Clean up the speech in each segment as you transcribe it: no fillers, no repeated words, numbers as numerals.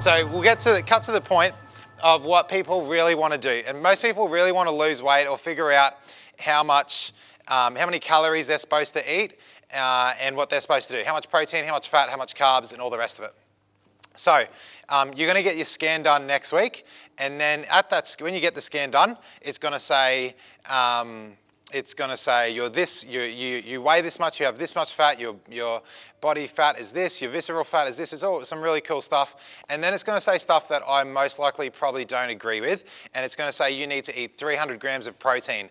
So we'll cut to the point of what people really want to do. And most people really want to lose weight or figure out how many calories they're supposed to eat and what they're supposed to do. How much protein, how much fat, how much carbs, and all the rest of it. So you're going to get your scan done next week, and then when you get the scan done, it's going to say you're this, you weigh this much, you have this much fat, your body fat is this, your visceral fat is this. It's all some really cool stuff. And then it's going to say stuff that I most likely probably don't agree with, and it's going to say you need to eat 300 grams of protein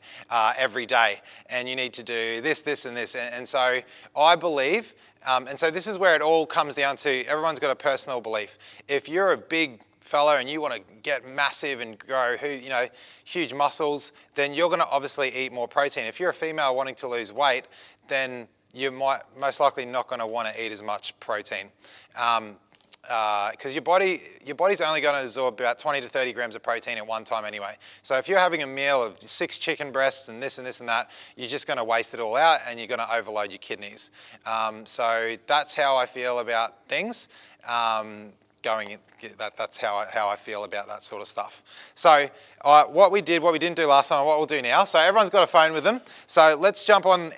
every day, and you need to do this, this, and this. And so I believe, and so this is where it all comes down to, everyone's got a personal belief. If you're a big fellow and you want to get massive and grow huge muscles, then you're going to obviously eat more protein. If you're a female wanting to lose weight, then you might most likely not going to want to eat as much protein, because your body's only going to absorb about 20 to 30 grams of protein at one time anyway. So if you're having a meal of 6 chicken breasts and this and this and that, you're just going to waste it all out and you're going to overload your kidneys. So that's how I feel about things. That's how I feel about that sort of stuff. So what we didn't do last time, what we'll do now. So everyone's got a phone with them. So let's jump on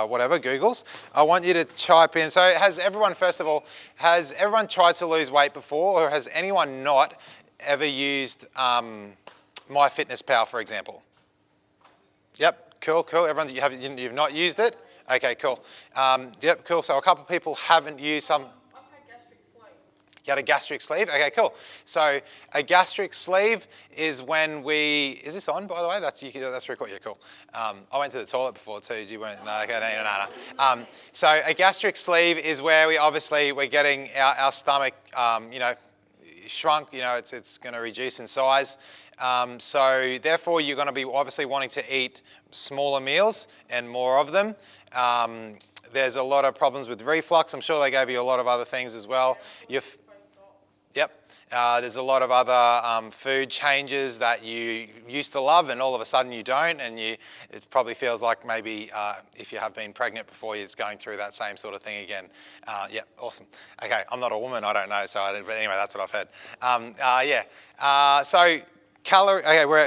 whatever, Google's. I want you to type in. So has everyone tried to lose weight before, or has anyone not ever used MyFitnessPal, for example? Yep, cool. You've not used it? Okay, cool. Yep, cool. So a couple of people haven't used some. You had a gastric sleeve? Okay, cool. So a gastric sleeve is when is this on, by the way? That's recorded, yeah, cool. I went to the toilet before too. You weren't? No, okay, no. So a gastric sleeve is where we're getting our stomach, shrunk, it's going to reduce in size. So therefore you're going to be obviously wanting to eat smaller meals and more of them. There's a lot of problems with reflux. I'm sure they gave you a lot of other things as well. Yep. There's a lot of other food changes that you used to love and all of a sudden you don't, and it probably feels like maybe if you have been pregnant before, it's going through that same sort of thing again. Yeah, awesome. Okay, I'm not a woman, I don't know, but anyway, that's what I've heard.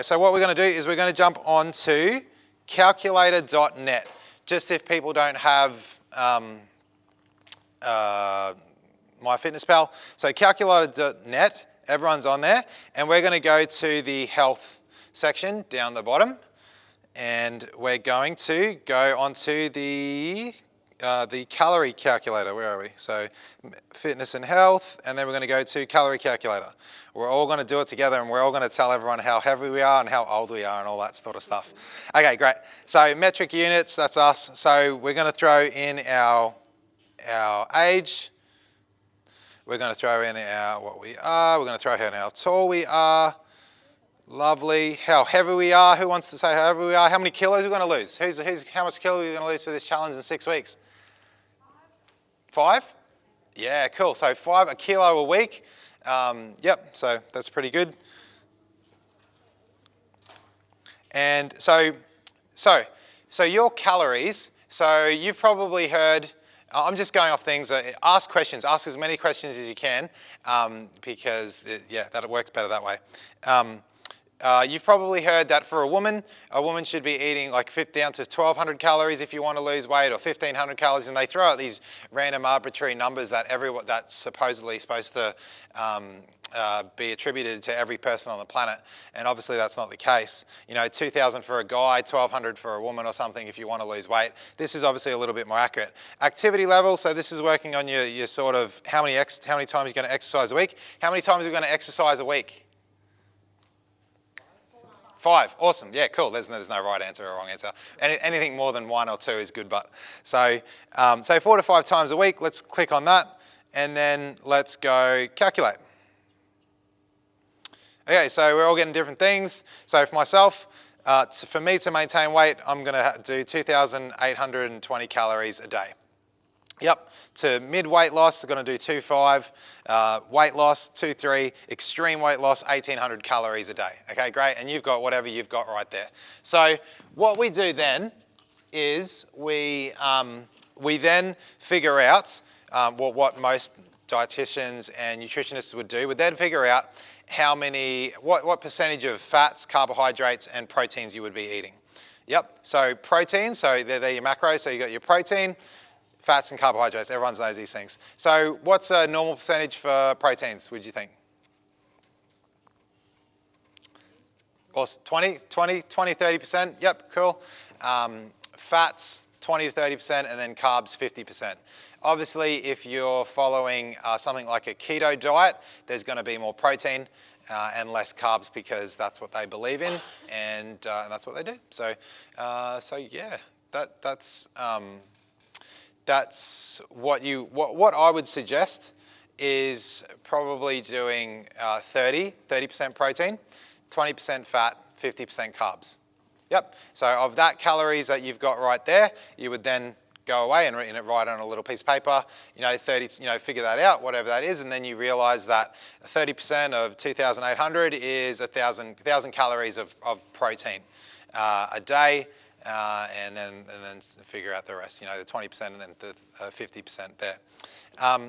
So what we're going to do is we're going to jump onto calculator.net, just if people don't have MyFitnessPal. So calculator.net, everyone's on there, and we're going to go to the health section down the bottom, and we're going to go onto the calorie calculator. Where are we? So fitness and health, and then we're going to go to calorie calculator. We're all going to do it together, and we're all going to tell everyone how heavy we are and how old we are and all that sort of stuff. Okay, great. So metric units, that's us. So we're going to throw in our age. We're going to throw in what we are. We're going to throw in how tall we are. Lovely. How heavy we are. Who wants to say how heavy we are? How many kilos we're going to lose? How much kilo are we going to lose for this challenge in 6 weeks? 5? Yeah, cool. So a kilo a week. Yep, so that's pretty good. And so your calories, so you've probably heard, I'm just going off things, ask questions, ask as many questions as you can, because that works better that way. You've probably heard that for a woman should be eating like down to 1,200 calories if you want to lose weight, or 1,500 calories, and they throw out these random arbitrary numbers that's supposedly supposed to be attributed to every person on the planet, and obviously that's not the case. 2,000 for a guy, 1,200 for a woman or something if you want to lose weight. This is obviously a little bit more accurate. Activity level, so this is working on your sort of how many times you're going to exercise a week. How many times are we going to exercise a week? 5, awesome, yeah, cool. There's no right answer or wrong answer. Anything more than 1 or 2 is good, but so 4 to 5 times a week. Let's click on that, and then let's go calculate. Okay, so we're all getting different things. So for myself, for me to maintain weight, I'm going to do 2,820 calories a day. Yep, to mid-weight loss, I'm going to do 2.5, weight loss, 2.3, extreme weight loss, 1,800 calories a day. Okay, great, and you've got whatever you've got right there. So what we do then is we then figure out what most dietitians and nutritionists would do would then figure out what percentage of fats, carbohydrates, and proteins you would be eating. Yep, so protein, so they're your macros, so you got your protein, fats and carbohydrates, everyone knows these things. So what's a normal percentage for proteins, would you think? Or 20, 30%, yep, cool. Fats, 20 to 30%, and then carbs, 50%. Obviously, if you're following something like a keto diet, there's going to be more protein and less carbs because that's what they believe in, and that's what they do. So yeah, that's what I would suggest is probably doing 30% protein, 20% fat, 50% carbs. Yep. So of that calories that you've got right there, you would then go away and write on a little piece of paper, 30, figure that out, whatever that is, and then you realize that 30% of 2,800 is 1,000 calories of protein a day, and then figure out the rest, the 20% and then the 50% there.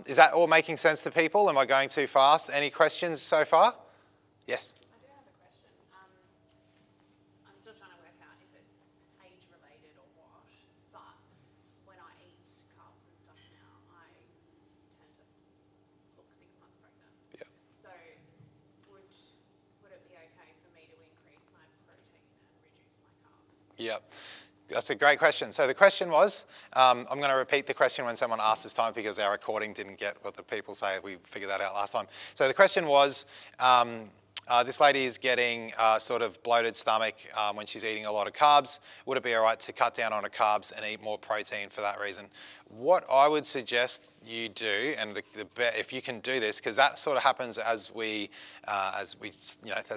Is that all making sense to people? Am I going too fast? Any questions so far? Yes. Yep, that's a great question. So the question was, I'm going to repeat the question when someone asked this time because our recording didn't get what the people say. We figured that out last time. So the question was, this lady is getting sort of bloated stomach when she's eating a lot of carbs. Would it be all right to cut down on her carbs and eat more protein for that reason? What I would suggest you do, and if you can do this, because that sort of happens as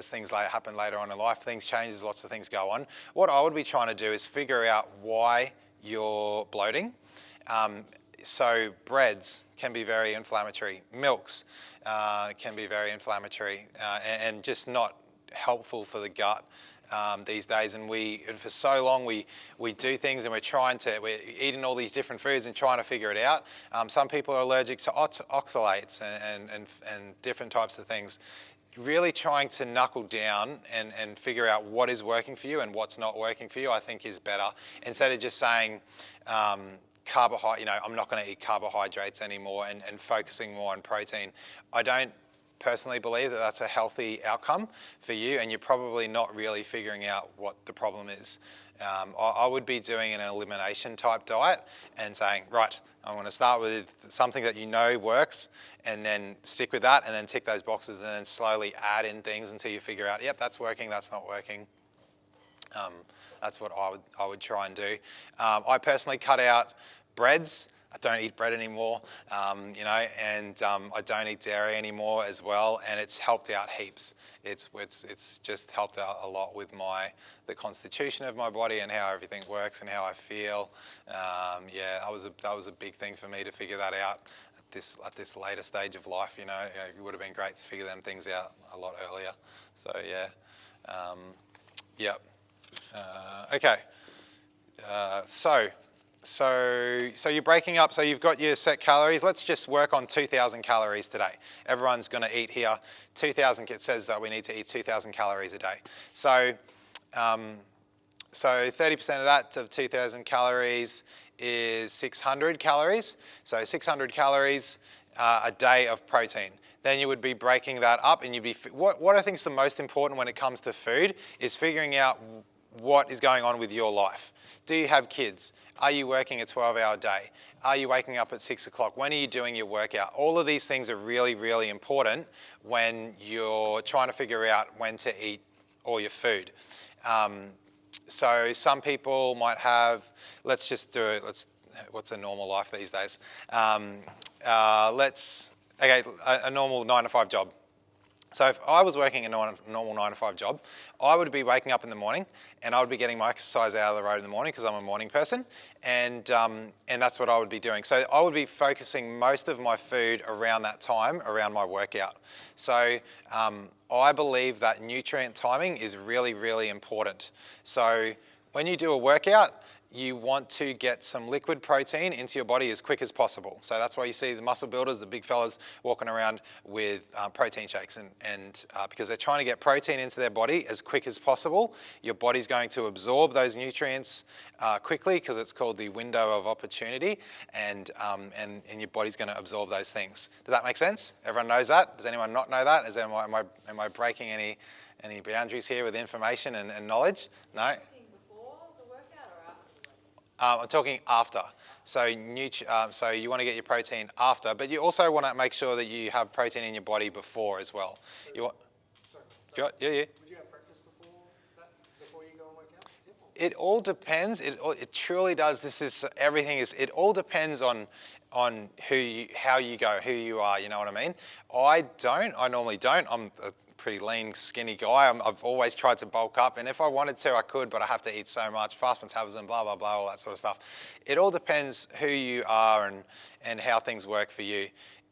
things happen later on in life, things change, lots of things go on. What I would be trying to do is figure out why you're bloating. So breads can be very inflammatory. Milks can be very inflammatory and just not helpful for the gut these days. And for so long we do things and we're eating all these different foods and trying to figure it out. Some people are allergic to oxalates and different types of things. Really trying to knuckle down and figure out what is working for you and what's not working for you, I think is better. Instead of just saying, I'm not going to eat carbohydrates anymore and focusing more on protein. I don't personally believe that that's a healthy outcome for you, and you're probably not really figuring out what the problem is. I would be doing an elimination type diet and saying, right, I want to start with something that works and then stick with that and then tick those boxes and then slowly add in things until you figure out, yep, that's working, that's not working. That's what I would try and do. I personally cut out breads. I don't eat bread anymore, and I don't eat dairy anymore as well, and it's helped out heaps. It's just helped out a lot with the constitution of my body and how everything works and how I feel. That was a big thing for me to figure that out at this later stage of life. It would have been great to figure them things out a lot earlier. So okay. So you're breaking up, so you've got your set calories. Let's just work on 2,000 calories today. Everyone's going to eat here 2,000, it says that we need to eat 2,000 calories a day. So 30% of that, of 2,000 calories, is 600 calories. So 600 calories a day of protein. Then you would be breaking that up, and what I think is the most important when it comes to food is figuring out what is going on with your life. Do you have kids? Are you working a 12-hour day? Are you waking up at 6 o'clock? When are you doing your workout? All of these things are really, really important when you're trying to figure out when to eat all your food. So some people might have, let's just do it. What's a normal life these days? A normal 9-to-5 job. So if I was working a normal 9-to-5 job, I would be waking up in the morning and I would be getting my exercise out of the road in the morning because I'm a morning person, and that's what I would be doing. So I would be focusing most of my food around that time, around my workout. So I believe that nutrient timing is really, really important. So when you do a workout, you want to get some liquid protein into your body as quick as possible. So that's why you see the muscle builders, the big fellas, walking around with protein shakes, and because they're trying to get protein into their body as quick as possible. Your body's going to absorb those nutrients quickly because it's called the window of opportunity, and your body's going to absorb those things. Does that make sense? Everyone knows that? Does anyone not know that? Am I breaking any boundaries here with information and knowledge? No? I'm talking after. So you want to get your protein after, but you also want to make sure that you have protein in your body before as well. You want? Sorry. Yeah. Would you have breakfast before you go and work out? It all depends. It truly does. It all depends on how you go, who you are. You know what I mean? I normally don't. I'm a pretty lean, skinny guy. I've always tried to bulk up, and if I wanted to, I could, but I have to eat so much, fast metabolism, blah, blah, blah, all that sort of stuff. It all depends who you are and how things work for you.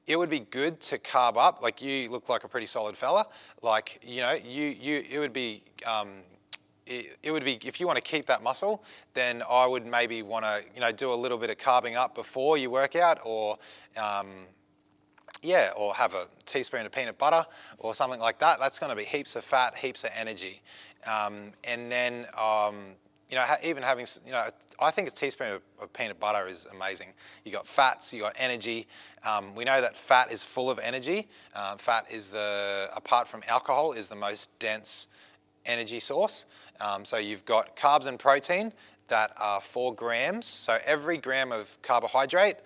It would be good to carb up. Like, you look like a pretty solid fella. Like, it would be, if you want to keep that muscle, then I would maybe want to, do a little bit of carbing up before you work out, or have a teaspoon of peanut butter or something like that. That's going to be heaps of fat, heaps of energy. And then, even having, I think a teaspoon of peanut butter is amazing. You got fats, you got energy. We know that fat is full of energy. Fat is apart from alcohol, is the most dense energy source. So you've got carbs and protein that are 4 grams. So every gram of carbohydrate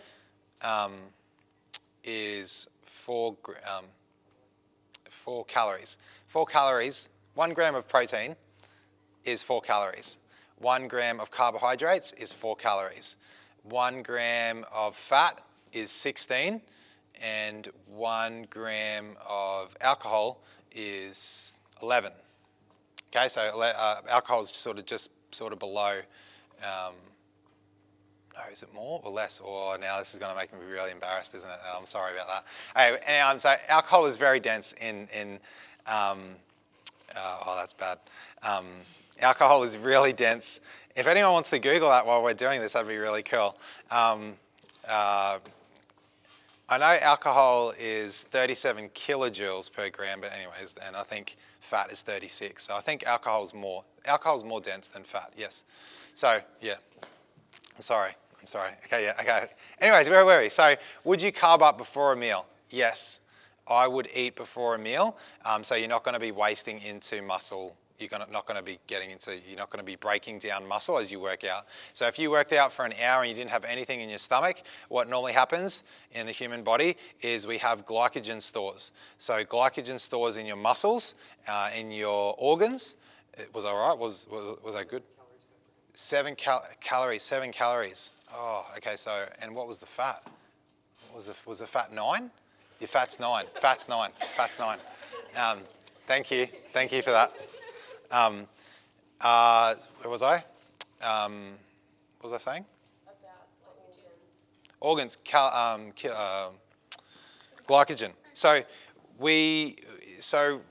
is 4 calories. 4 calories, 1 gram of protein is 4 calories. 1 gram of carbohydrates is 4 calories. 1 gram of fat is 16, and 1 gram of alcohol is 11. Okay, so alcohol is just sort of below. Is it more or less? Or now this is going to make me really embarrassed, isn't it? I'm sorry about that. Anyway, so alcohol is very dense in that's bad. Alcohol is really dense. If anyone wants to Google that while we're doing this, that'd be really cool. I know alcohol is 37 kilojoules per gram, but anyways, and I think fat is 36. So I think alcohol's more dense than fat. Yes. So yeah. I'm sorry. Okay, yeah, okay. Anyways, where were we? So, would you carb up before a meal? Yes, I would eat before a meal. So you're not going to be wasting into muscle. You're not going to be breaking down muscle as you work out. So if you worked out for an hour and you didn't have anything in your stomach, what normally happens in the human body is we have glycogen stores. So glycogen stores in your muscles, in your organs. Was I right? Was I good? 7 calories. Oh, okay. So, and what was the fat? Was the fat 9? Your fat's 9. Fat's 9. Thank you for that. Where was I? What was I saying? About Organs, glycogen. So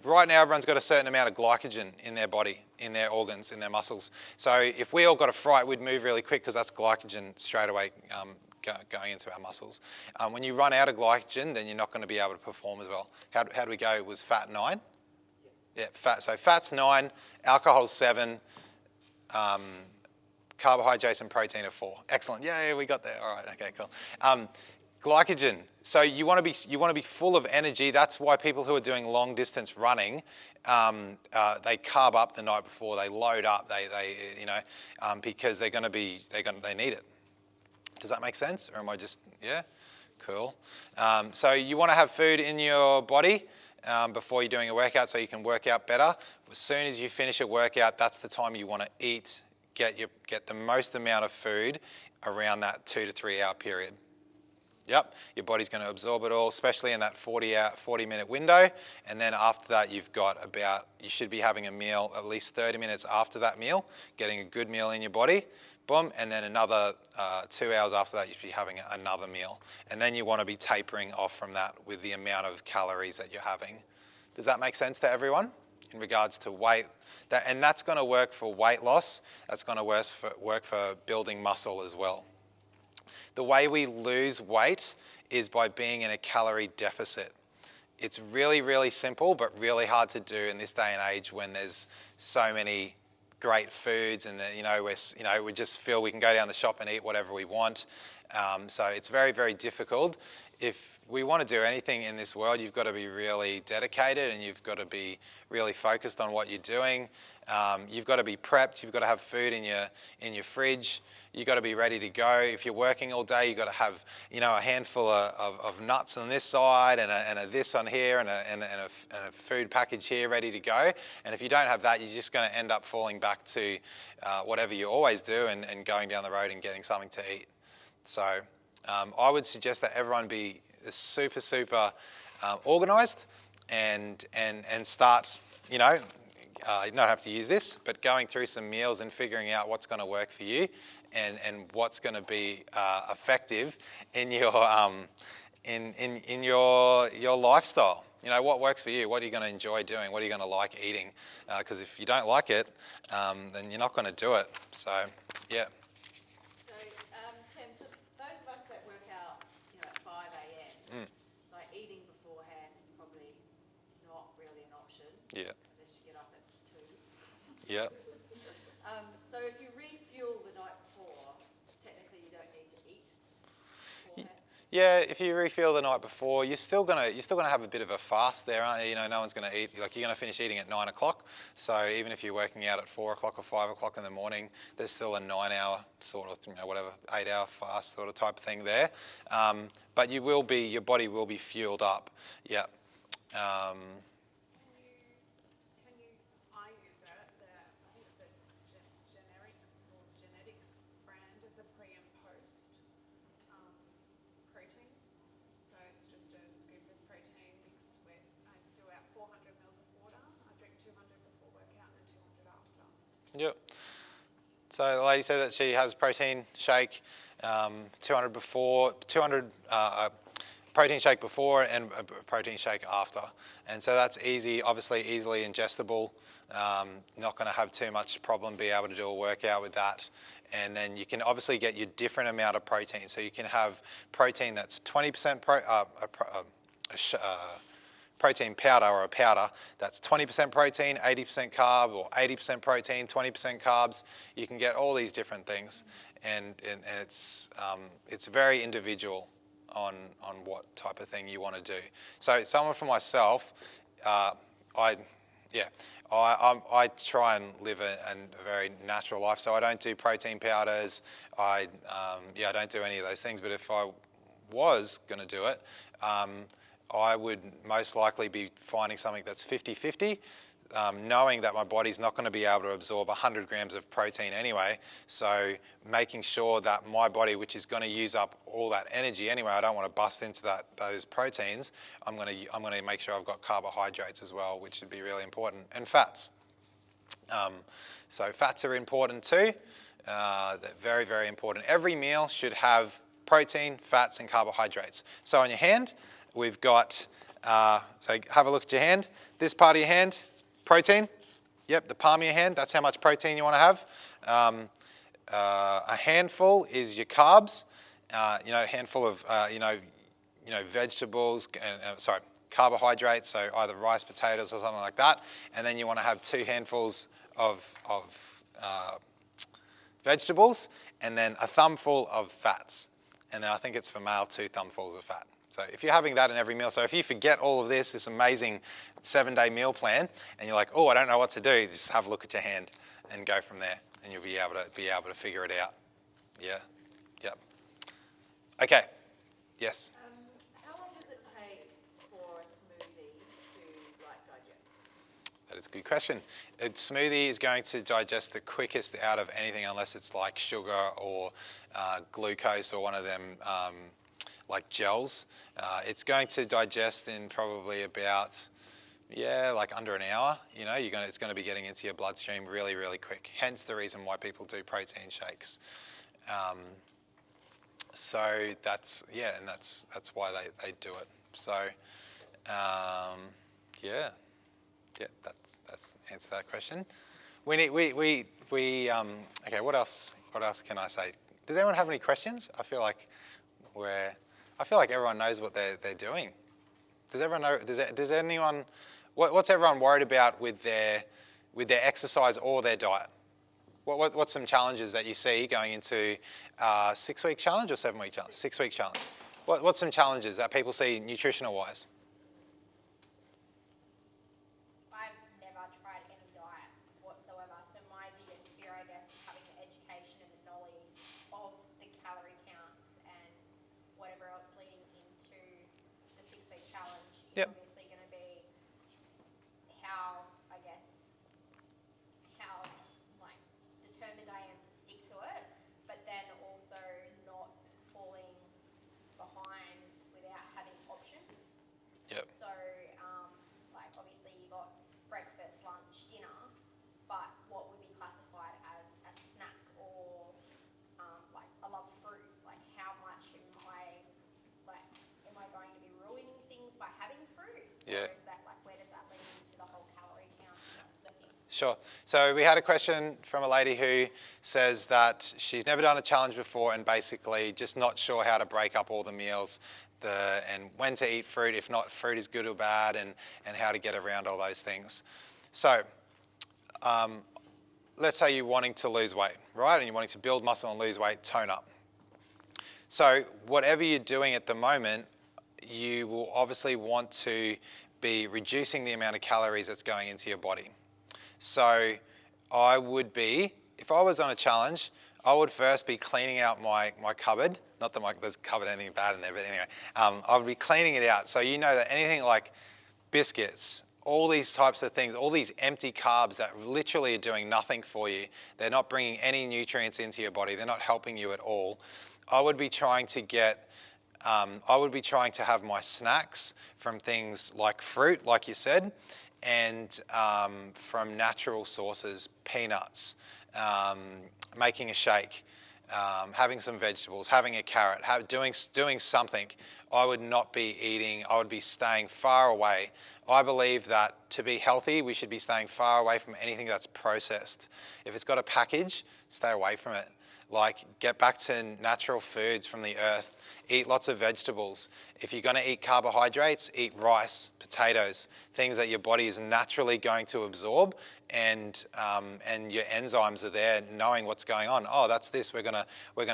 right now everyone's got a certain amount of glycogen in their body, in their organs, in their muscles. So if we all got a fright, we'd move really quick because that's glycogen straight away going into our muscles. When you run out of glycogen, then you're not going to be able to perform as well. How do we go? It was fat 9? Yeah, fat. So fat's 9, alcohol's 7, carbohydrates and protein are 4. Excellent. Yeah, we got there. All right. Okay, cool. Glycogen. So you want to be full of energy. That's why people who are doing long distance running, they carb up the night before. They load up. Because they need it. Does that make sense? Or am I just cool? So you want to have food in your body before you're doing a workout, so you can work out better. As soon as you finish a workout, that's the time you want to eat. Get the most amount of food around that 2 to 3 hour period. Yep, your body's going to absorb it all, especially in that 40-minute window. And then after that, you should be having a meal at least 30 minutes after that meal, getting a good meal in your body. Boom, and then another 2 hours after that, you should be having another meal. And then you want to be tapering off from that with the amount of calories that you're having. Does that make sense to everyone? in regards to weight. And that's going to work for weight loss. That's going to work for building muscle as well. The way we lose weight is by being in a calorie deficit. It's really, really simple, but really hard to do in this day and age when there's so many great foods, and we just feel we can go down the shop and eat whatever we want. So it's very, very difficult. If we want to do anything in this world, you've got to be really dedicated, and you've got to be really focused on what you're doing. You've got to be prepped. You've got to have food in your fridge. You've got to be ready to go. If you're working all day, you've got to have a handful of nuts on this side, and a this on here, and a food package here ready to go. And if you don't have that, you're just going to end up falling back to whatever you always do, and going down the road and getting something to eat. So I would suggest that everyone be super, super organised and start, you don't have to use this, but going through some meals and figuring out what's going to work for you, and what's going to be effective in your in your lifestyle. What works for you? What are you going to enjoy doing? What are you going to like eating? Because if you don't like it, then you're not going to do it. So yeah. Tim, so those of us that work out, at 5 a.m., like eating beforehand is probably not really an option. Yeah. Unless you get up at 2. Yeah. So if you refuel the night before, technically you don't need to eat beforehand. Yeah, if you refuel the night before, you're still gonna have a bit of a fast there, aren't you? No one's gonna eat. Like, you're gonna finish eating at 9 o'clock. So even if you're working out at 4 o'clock or 5 o'clock in the morning, there's still a 9-hour sort of, 8-hour fast sort of type of thing there. But your body will be fueled up. Yeah. Can you, I use it, I think it's a genetics brand. It's a pre and post protein. So it's just a scoop of protein mixed with, I do about 400 mils of water. I drink 200 before workout and 200 after. Yep. So the lady said that she has protein shake, 200 protein shake before and a protein shake after. And so that's easily ingestible. Not going to have too much problem be able to do a workout with that. And then you can obviously get your different amount of protein. So you can have protein that's 20% protein powder, or a powder that's 20% protein, 80% carb, or 80% protein, 20% carbs. You can get all these different things, and it's very individual on what type of thing you want to do. So someone for myself, I try and live a very natural life. So I don't do protein powders. I don't do any of those things. But if I was going to do it, I would most likely be finding something that's 50-50, knowing that my body's not going to be able to absorb 100 grams of protein anyway. So making sure that my body, which is going to use up all that energy anyway, I don't want to bust into those proteins. I'm going to make sure I've got carbohydrates as well, which would be really important, and fats. So fats are important too. They're very, very important. Every meal should have protein, fats, and carbohydrates. So on your hand, we've got, so have a look at your hand. This part of your hand, protein. Yep, the palm of your hand, that's how much protein you want to have. A handful is your carbs. A handful of, vegetables, carbohydrates, so either rice, potatoes, or something like that. And then you want to have 2 handfuls of vegetables, and then a thumbful of fats. And then I think it's for male 2 thumbfuls of fat. So if you're having that in every meal, so if you forget all of this amazing 7-day meal plan, and you're like, oh, I don't know what to do, just have a look at your hand and go from there, and you'll be able to figure it out. Yeah. Yep. Okay. Yes. How long does it take for a smoothie to digest? That is a good question. A smoothie is going to digest the quickest out of anything, unless it's like sugar or glucose or one of them like gels. It's going to digest in probably about, like under an hour. It's going to be getting into your bloodstream really, really quick. Hence the reason why people do protein shakes. So that's why they do it. So yeah. Yeah, that's answer that question. Okay, what else can I say? Does anyone have any questions? I feel like everyone knows what they're doing. Does everyone know? Does anyone? What's everyone worried about with their exercise or their diet? What's some challenges that you see going into 6-week challenge or 7-week challenge? 6-week challenge. What's some challenges that people see nutritional wise? I've never tried any diet whatsoever, so my biggest fear, I guess, is having the education and the knowledge of the calorie counts and whatever else leading into the 6-week challenge. Yep. Obviously going to be how, I guess, how like determined I am to stick to it, but then also not falling behind without having options. Yep. So, like obviously you got breakfast, lunch, dinner, but what would be classified as a snack or like I love fruit. Like how much am I going to be ruining things by having fruit? Yeah. Or is that like where does that lead into the whole calorie count and that sort of thing? Sure. So we had a question from a lady who says that she's never done a challenge before and basically just not sure how to break up all the meals, and when to eat fruit, if not fruit is good or bad, and how to get around all those things. So let's say you're wanting to lose weight, right? And you're wanting to build muscle and lose weight, tone up. So whatever you're doing at the moment, you will obviously want to be reducing the amount of calories that's going into your body. So I would be, if I was on a challenge, I would first be cleaning out my cupboard. Not that there's cupboard anything bad in there, but anyway, I would be cleaning it out. So you know that anything like biscuits, all these types of things, all these empty carbs that literally are doing nothing for you, they're not bringing any nutrients into your body, they're not helping you at all. I would be trying to have my snacks from things like fruit, like you said, and from natural sources, peanuts, making a shake, having some vegetables, having a carrot, doing something. I would not be eating, I would be staying far away. I believe that to be healthy, we should be staying far away from anything that's processed. If it's got a package, stay away from it. Like, get back to natural foods from the earth. Eat lots of vegetables. If you're going to eat carbohydrates, eat rice, potatoes, things that your body is naturally going to absorb, and your enzymes are there knowing what's going on. Oh, that's this. We're gonna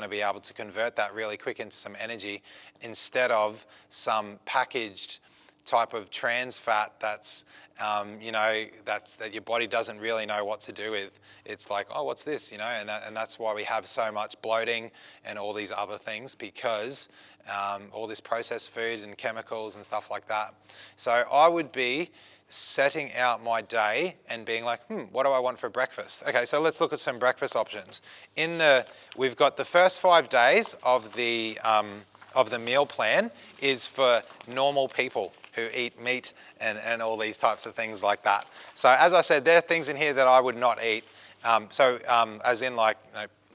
be able to convert that really quick into some energy instead of some packaged type of trans fat that your body doesn't really know what to do with. It's like, oh, what's this, and that's why we have so much bloating and all these other things, because all this processed food and chemicals and stuff like that. So I would be setting out my day and being like, what do I want for breakfast? Okay, so let's look at some breakfast options. We've got the first 5 days of the meal plan is for normal people who eat meat and all these types of things like that. So as I said, there are things in here that I would not eat. As in like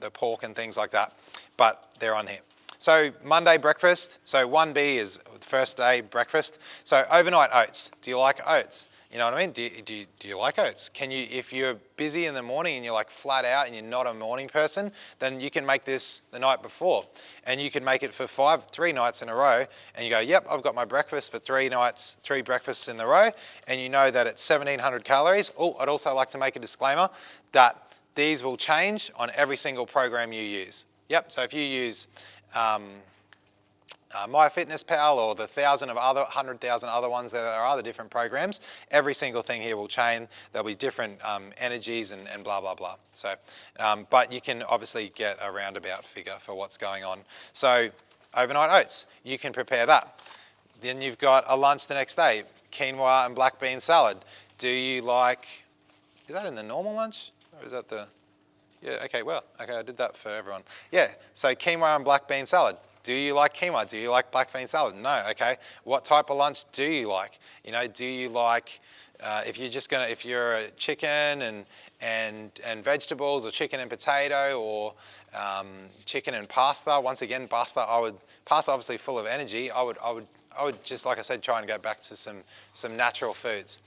the pork and things like that, but they're on here. So Monday breakfast. So 1B is first day breakfast. So overnight oats. Do you like oats? You know what I mean? Do you like oats? If you're busy in the morning and you're like flat out and you're not a morning person, then you can make this the night before, and you can make it for 3 nights in a row. And you go, yep, I've got my breakfast for 3 nights, 3 breakfasts in a row, and you know that it's 1,700 calories. Oh, I'd also like to make a disclaimer that these will change on every single program you use. Yep. So if you use MyFitnessPal or the 100,000 other ones, there are other different programs. Every single thing here will change. There'll be different energies and blah, blah, blah. So, but you can obviously get a roundabout figure for what's going on. So overnight oats, you can prepare that. Then you've got a lunch the next day, quinoa and black bean salad. Is that in the normal lunch? Or is that yeah, okay, I did that for everyone. Yeah, so quinoa and black bean salad. Do you like quinoa? Do you like black bean salad? No. Okay. What type of lunch do you like? Do you like if you're a chicken and vegetables, or chicken and potato, or chicken and pasta? Once again, pasta obviously full of energy. I would just, like I said, try and go back to some natural foods.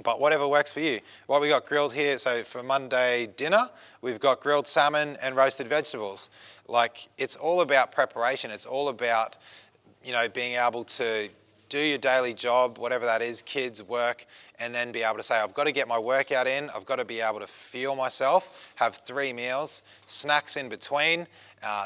But whatever works for you. What we got grilled here, so for Monday dinner, we've got grilled salmon and roasted vegetables. Like, it's all about preparation. It's all about, you know, being able to do your daily job, whatever that is, kids, work, and then be able to say, I've got to get my workout in, I've got to be able to feel myself, have 3 meals, snacks in between.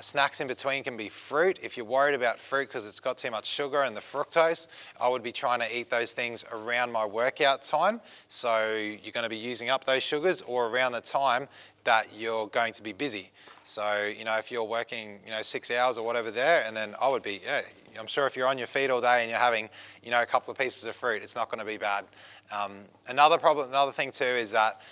Snacks in between can be fruit. If you're worried about fruit because it's got too much sugar and the fructose, I would be trying to eat those things around my workout time. So you're going to be using up those sugars, or around the time that you're going to be busy. So, you know, if you're working, you know, 6 hours or whatever there, and then I would be, yeah, I'm sure if you're on your feet all day and you're having, you know, a couple of pieces of fruit, it's not going to be bad. Another thing too is that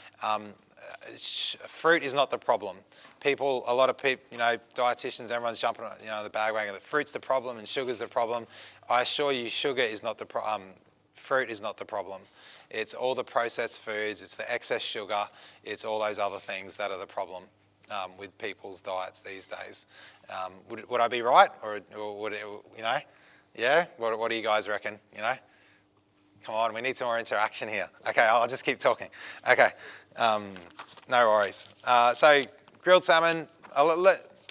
fruit is not the problem. A lot of people, you know, dietitians, everyone's jumping on, you know, the bandwagon that fruit's the problem and sugar's the problem. I assure you, sugar is not the problem. Fruit is not the problem. It's all the processed foods, it's the excess sugar, it's all those other things that are the problem with people's diets these days. Would I be right, or would it, you know? Yeah. What do you guys reckon? You know? Come on, we need some more interaction here. Okay, I'll just keep talking. Okay, no worries. So grilled salmon.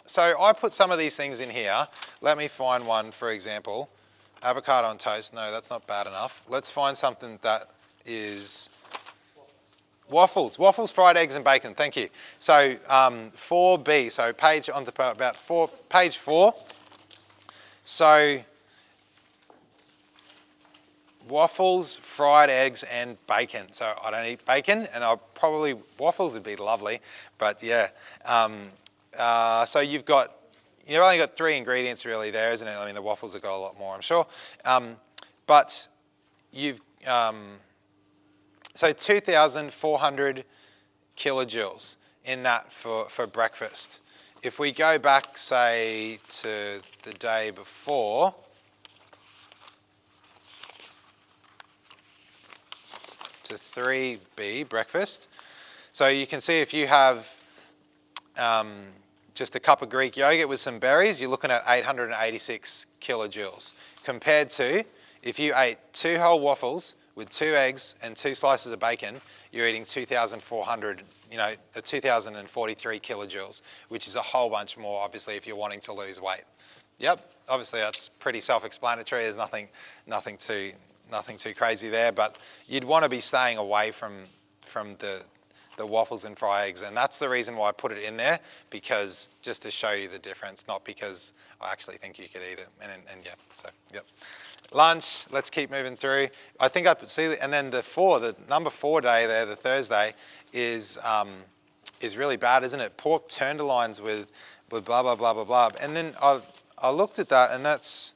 So I put some of these things in here. Let me find one, for example. Avocado on toast. No, that's not bad enough. Let's find something that is waffles. Waffles, fried eggs, and bacon. Thank you. So 4B. So page on to about page 4. So waffles, fried eggs, and bacon. So I don't eat bacon, and waffles would be lovely, but yeah. So you've only got 3 ingredients really there, isn't it? I mean, the waffles have got a lot more, I'm sure. But you've, so 2,400 kilojoules in that for breakfast. If we go back, say, to the day before, to 3B, breakfast. So you can see if you have just a cup of Greek yogurt with some berries, you're looking at 886 kilojoules, compared to if you ate 2 whole waffles with 2 eggs and 2 slices of bacon, you're eating 2,400, you know, 2,043 kilojoules, which is a whole bunch more, obviously, if you're wanting to lose weight. Yep, obviously that's pretty self-explanatory. There's nothing too crazy there, but you'd want to be staying away from the waffles and fried eggs, and that's the reason why I put it in there, because just to show you the difference, not because I actually think you could eat it. And yeah, so yep. Lunch, let's keep moving through. I think I see, and then the number 4 day there, the Thursday, is really bad, isn't it? Pork tenderloins with blah blah blah blah blah. And then I looked at that, and that's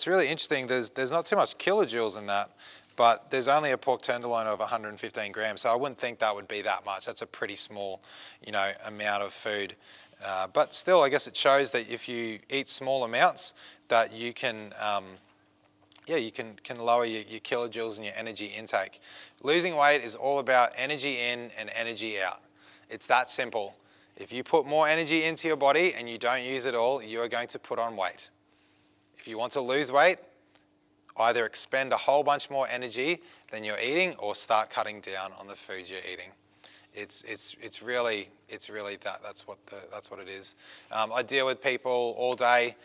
really interesting. There's not too much kilojoules in that, but there's only a pork tenderloin of 115 grams, so I wouldn't think that would be that much. That's a pretty small, you know, amount of food. But still, I guess it shows that if you eat small amounts, that you can, you can lower your kilojoules and your energy intake. Losing weight is all about energy in and energy out. It's that simple. If you put more energy into your body and you don't use it all, you are going to put on weight. If you want to lose weight, either expend a whole bunch more energy than you're eating, or start cutting down on the foods you're eating. It's really that. That's what it is. I deal with people all day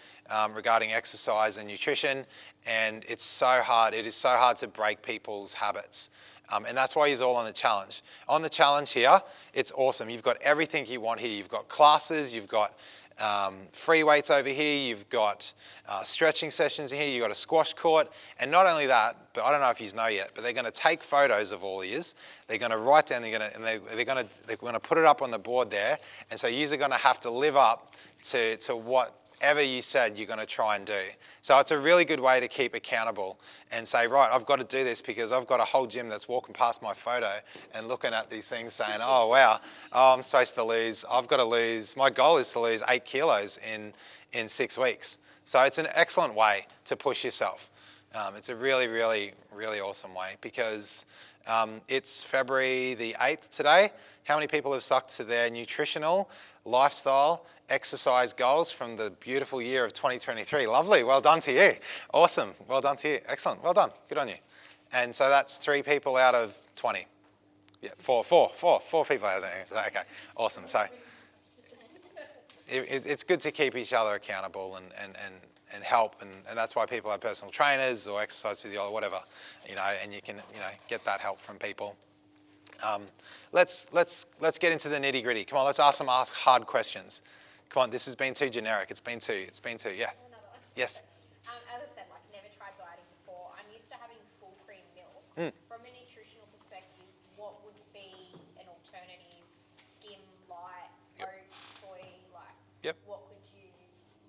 regarding exercise and nutrition, and it's so hard. It is so hard to break people's habits. And that's why he's all on the challenge. On the challenge here, it's awesome. You've got everything you want here. You've got classes, you've got free weights over here, you've got stretching sessions in here, you've got a squash court, and not only that, but I don't know if you know yet, but they're going to take photos of all these. They're going to write down, they're going to put it up on the board there, and so you're going to have to live up to whatever you said you're going to try and do. So it's a really good way to keep accountable and say, right, I've got to do this because I've got a whole gym that's walking past my photo and looking at these things saying, oh wow, I'm supposed to lose, I've got to lose, my goal is to lose 8 kilos in 6 weeks. So it's an excellent way to push yourself. It's a really, really, really awesome way, because it's February the 8th today. How many people have stuck to their nutritional, lifestyle, exercise goals from the beautiful year of 2023? Lovely, well done to you. Awesome, well done to you. Excellent, well done, good on you. And so that's 3 people out of 20. Yeah, four people. Okay, awesome. So it's good to keep each other accountable and help, and that's why people have personal trainers or exercise physiologists or whatever, and you can get that help from people. Let's get into the nitty gritty. Come on, let's ask hard questions. Come on, this has been too generic. It's been too. Yeah. Another one. Yes. As I said, like never tried dieting before. I'm used to having full cream milk. From a nutritional perspective, what would be an alternative? Skim, light, oat, soy, like Yep. what could you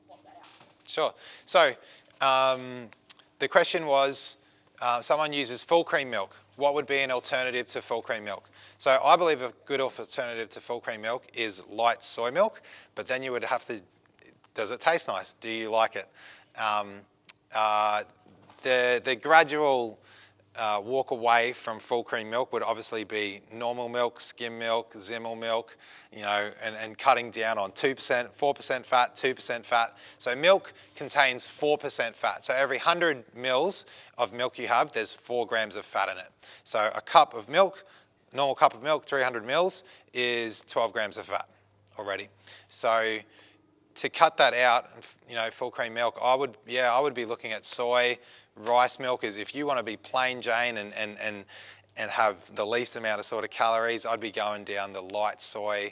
swap that out? Sure. So the question was, someone uses full cream milk. What would be an alternative to full cream milk? So I believe a good alternative to full cream milk is light soy milk, but then you would have to, does it taste nice? Do you like it? The gradual walk away from full cream milk would obviously be normal milk, skim milk, Zimmel milk, and cutting down on 2%, 4% fat, 2% fat. So milk contains 4% fat. So every 100 mils of milk you have, there's 4 grams of fat in it. So a cup of milk, normal cup of milk, 300 mils, is 12 grams of fat already. So to cut that out, full cream milk, I would be looking at soy. Rice milk is, if you want to be plain Jane and have the least amount of sort of calories, I'd be going down the light soy,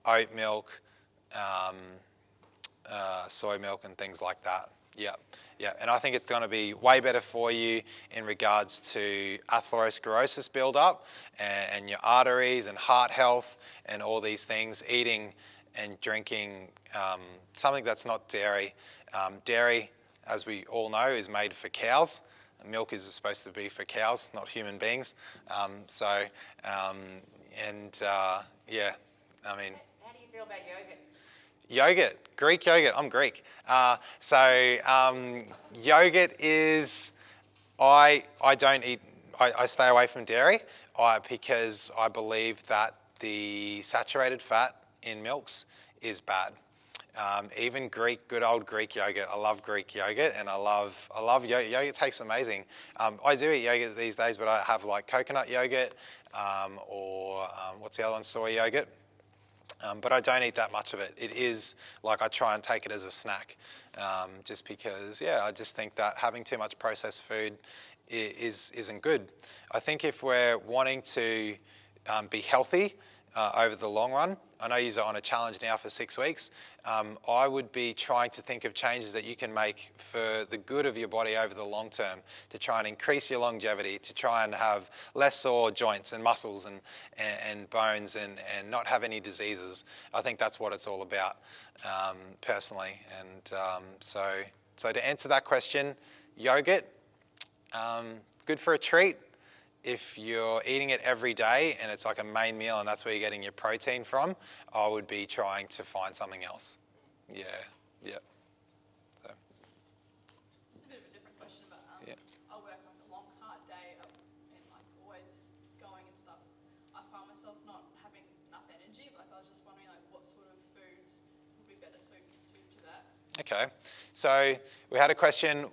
oat milk, soy milk and things like that. Yeah. And I think it's going to be way better for you in regards to atherosclerosis build-up and your arteries and heart health and all these things, eating and drinking something that's not dairy. Dairy, as we all know, is made for cows. Milk is supposed to be for cows, not human beings. How do you feel about yogurt? Yogurt, Greek yogurt. I'm Greek. Yogurt is, I don't eat, I stay away from dairy because I believe that the saturated fat in milks is bad. Even good old Greek yogurt. I love Greek yogurt, and I love yogurt. Yogurt tastes amazing. I do eat yogurt these days, but I have like coconut yogurt or what's the other one? Soy yogurt. But I don't eat that much of it. It is like I try and take it as a snack, just because I just think that having too much processed food isn't good. I think if we're wanting to be healthy over the long run, I know you're on a challenge now for 6 weeks. I would be trying to think of changes that you can make for the good of your body over the long term, to try and increase your longevity, to try and have less sore joints and muscles and bones and not have any diseases. I think that's what it's all about, personally. And so to answer that question, yogurt, good for a treat. If you're eating it every day and it's like a main meal and that's where you're getting your protein from, I would be trying to find something else. Yeah. It's a bit of a different question, but I work like a long, hard day and like always going and stuff. I find myself not having enough energy. Like I was just wondering like what sort of foods would be better suited to that. Okay. So we had a question,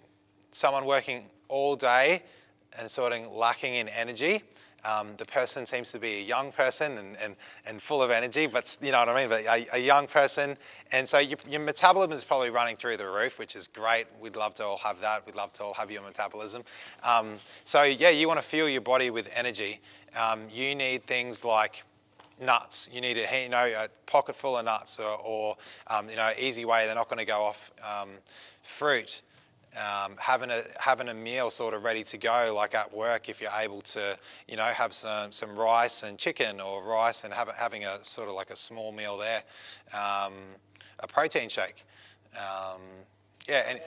someone working all day and sort of lacking in energy. The person seems to be a young person and full of energy, but you know what I mean, but a young person. And so your metabolism is probably running through the roof, which is great. We'd love to all have that. We'd love to all have your metabolism. You want to fuel your body with energy. You need things like nuts. You need a pocket full of nuts or easy way. They're not going to go off. Fruit. Having a meal sort of ready to go, like at work, if you're able to, have some rice and chicken, or rice and having a sort of like a small meal there, a protein shake, and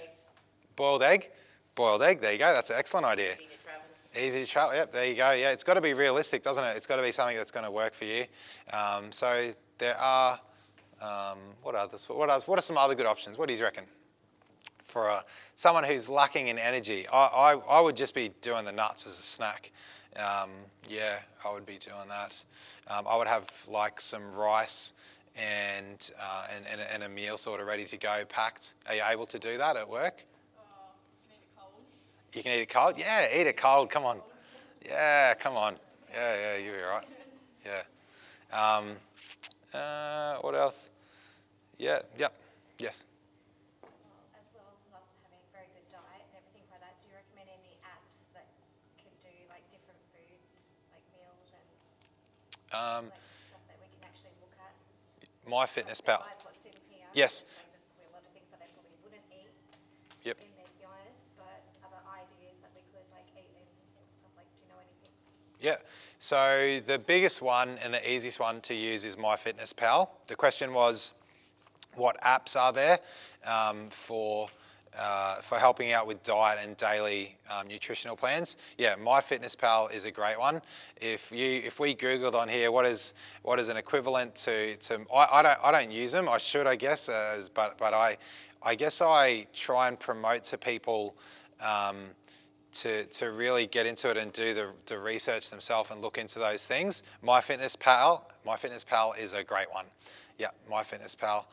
boiled egg. There you go. That's an excellent idea. Easy to travel. Yep. There you go. Yeah, it's got to be realistic, doesn't it? It's got to be something that's going to work for you. So there are what others? What are some other good options? What do you reckon? For someone who's lacking in energy, I would just be doing the nuts as a snack. I would be doing that. I would have like some rice and a meal sort of ready to go, packed. Are you able to do that at work? You can eat it cold. You can eat it cold? Yeah, eat it cold. Come on. Yeah, you'll be all right. Yeah. What else? Yeah. Yep. Yes. As well as not having a very good diet and everything like that, do you recommend any apps that can do like different foods, like meals and like stuff that we can actually look at? MyFitnessPal. Besides what's in here. Yes. Like there's probably a lot of things that they probably wouldn't eat Yep. in their diets, but other ideas that we could like eat and stuff like, do you know anything? Yeah. So the biggest one and the easiest one to use is MyFitnessPal. The question was, what apps are there for helping out with diet and daily nutritional plans? Yeah, MyFitnessPal is a great one. If we Googled on here, what is an equivalent to I don't use them. I should, I guess, but I guess I try and promote to people. To really get into it and do the research themselves and look into those things. MyFitnessPal is a great one. Yeah, MyFitnessPal.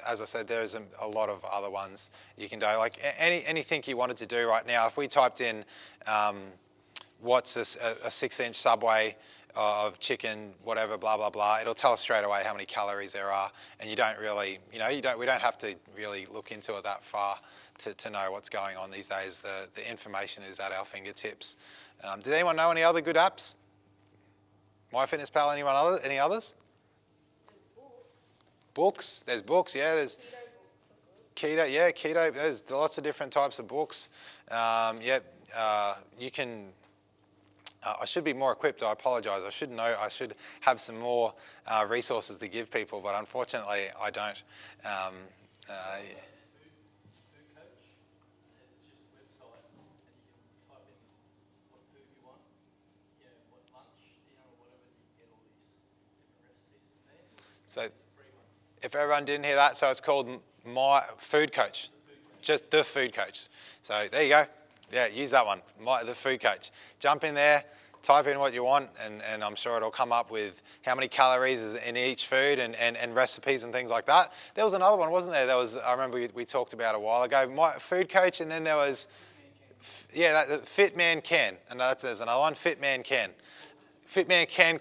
As I said, there's a lot of other ones you can do. Like anything you wanted to do right now, if we typed in what's a 6-inch Subway of chicken, whatever, blah, blah, blah, it'll tell us straight away how many calories there are. And you don't really, we don't have to really look into it that far to know what's going on these days. The information is at our fingertips. Does anyone know any other good apps? MyFitnessPal, any others? Books. There's books, yeah. There's keto, yeah, keto. There's lots of different types of books. You can. I should be more equipped. I apologise. I should know. I should have some more resources to give people, but unfortunately, I don't. So, if everyone didn't hear that, so it's called My Food Coach, just the Food Coach. So there you go. Yeah, use that one, the Food Coach. Jump in there, type in what you want, and I'm sure it'll come up with how many calories is in each food and recipes and things like that. There was another one, wasn't there? I remember we talked about a while ago, My Food Coach, and then there was, Fit Man Can. And there's another one, Fit Man Can. Fit Man Can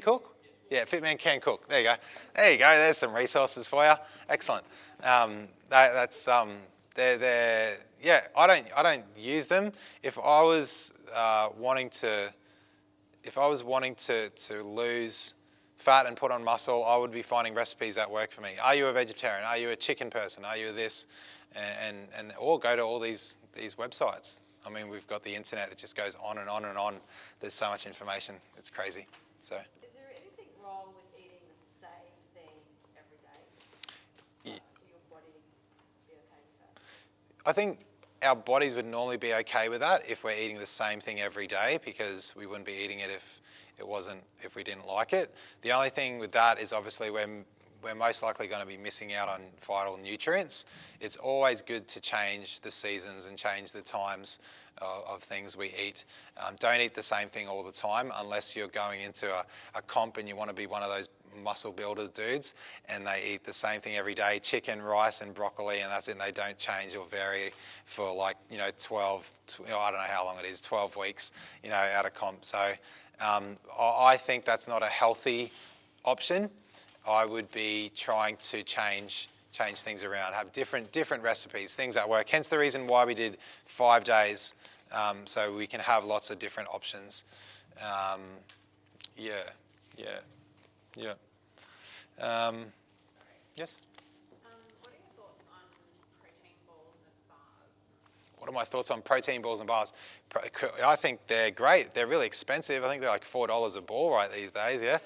Cook? Yeah, Fit Man Can Cook. There you go. There's some resources for you. Excellent. I don't use them. If I was wanting to lose fat and put on muscle, I would be finding recipes that work for me. Are you a vegetarian? Are you a chicken person? Are you this? Or go to all these websites. I mean, we've got the internet. It just goes on and on and on. There's so much information. It's crazy. So. Is there anything wrong with eating the same thing every day? For your body be okay with that? I think our bodies would normally be okay with that if we're eating the same thing every day, because we wouldn't be eating it if we didn't like it. The only thing with that is obviously we're most likely going to be missing out on vital nutrients. It's always good to change the seasons and change the times of things we eat. Don't eat the same thing all the time unless you're going into a comp and you want to be one of those muscle builder dudes and they eat the same thing every day, chicken, rice and broccoli, and that's it. And they don't change or vary for 12, I don't know how long it is, 12 weeks, out of comp. So I think that's not a healthy option. I would be trying to change things around, have different recipes, things that work. Hence the reason why we did 5 days, so we can have lots of different options. Yes. What are your thoughts on protein balls and bars? What are my thoughts on protein balls and bars? I think they're great. They're really expensive. I think they're like $4 a ball right these days, yeah.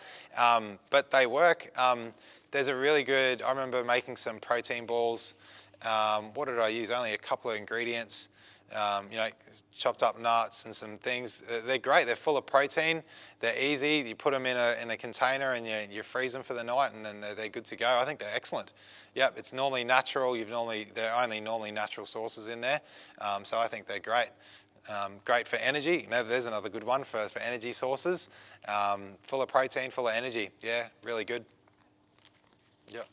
But they work. There's a really good, I remember making some protein balls. What did I use? Only a couple of ingredients. Chopped up nuts and some things. They're great. They're full of protein. They're easy. You put them in a container and you freeze them for the night, and then they're good to go. I think they're excellent. Yep, it's normally natural. They're only normally natural sources in there, so I think they're great. Great for energy. There's another good one for energy sources. Full of protein, full of energy. Yeah, really good. Yep.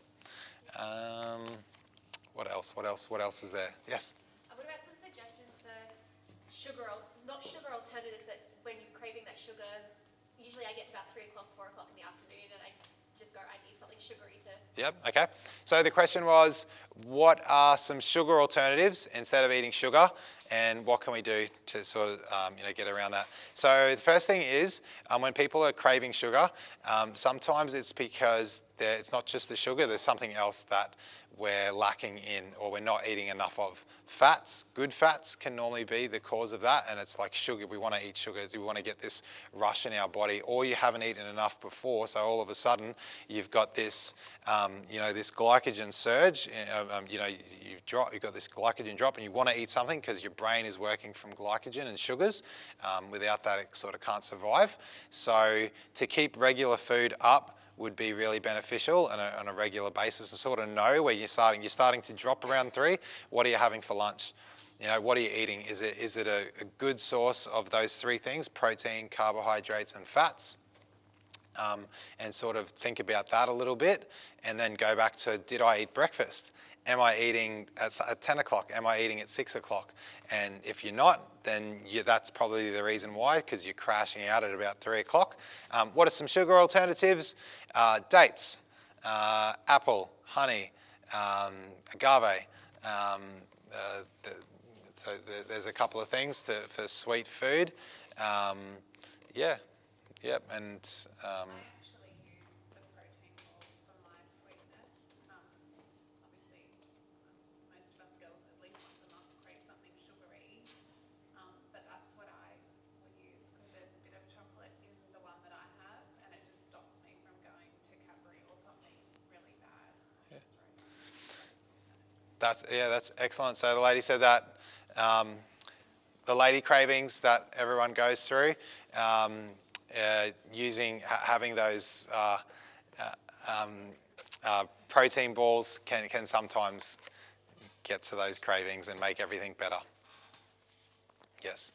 What else is there? Yes. What about some suggestions for not sugar alternatives, but when you're craving that sugar, usually I get to about 3 o'clock, 4 o'clock in the afternoon, and I just go, I need something sugary to. Yep, okay. So the question was, what are some sugar alternatives instead of eating sugar, and what can we do to sort of get around that? So the first thing is, when people are craving sugar, sometimes it's because it's not just the sugar, there's something else that we're lacking in or we're not eating enough of. Fats, good fats can normally be the cause of that, and it's like sugar. We want to eat sugar. We want to get this rush in our body, or you haven't eaten enough before, so all of a sudden you've got this, this glycogen surge. You've got this glycogen drop, and you want to eat something because your brain is working from glycogen and sugars. Without that, it sort of can't survive. So to keep regular food up would be really beneficial on a regular basis, to sort of know where you're starting. You're starting to drop around 3. What are you having for lunch? What are you eating? Is it a good source of those 3 things: protein, carbohydrates, and fats? And sort of think about that a little bit, and then go back to, did I eat breakfast? Am I eating at 10 o'clock? Am I eating at 6 o'clock? And if you're not, then that's probably the reason why, because you're crashing out at about 3 o'clock. What are some sugar alternatives? Dates, apple, honey, agave. So there's a couple of things for sweet food. And I actually use the protein balls for my sweetness. Obviously, most of us girls at least once a month crave something sugary, but that's what I would use, because there's a bit of chocolate in the one that I have, and it just stops me from going to Cadbury or something really bad. That's excellent. So the lady said that the lady cravings that everyone goes through, having those protein balls can sometimes get to those cravings and make everything better. Yes.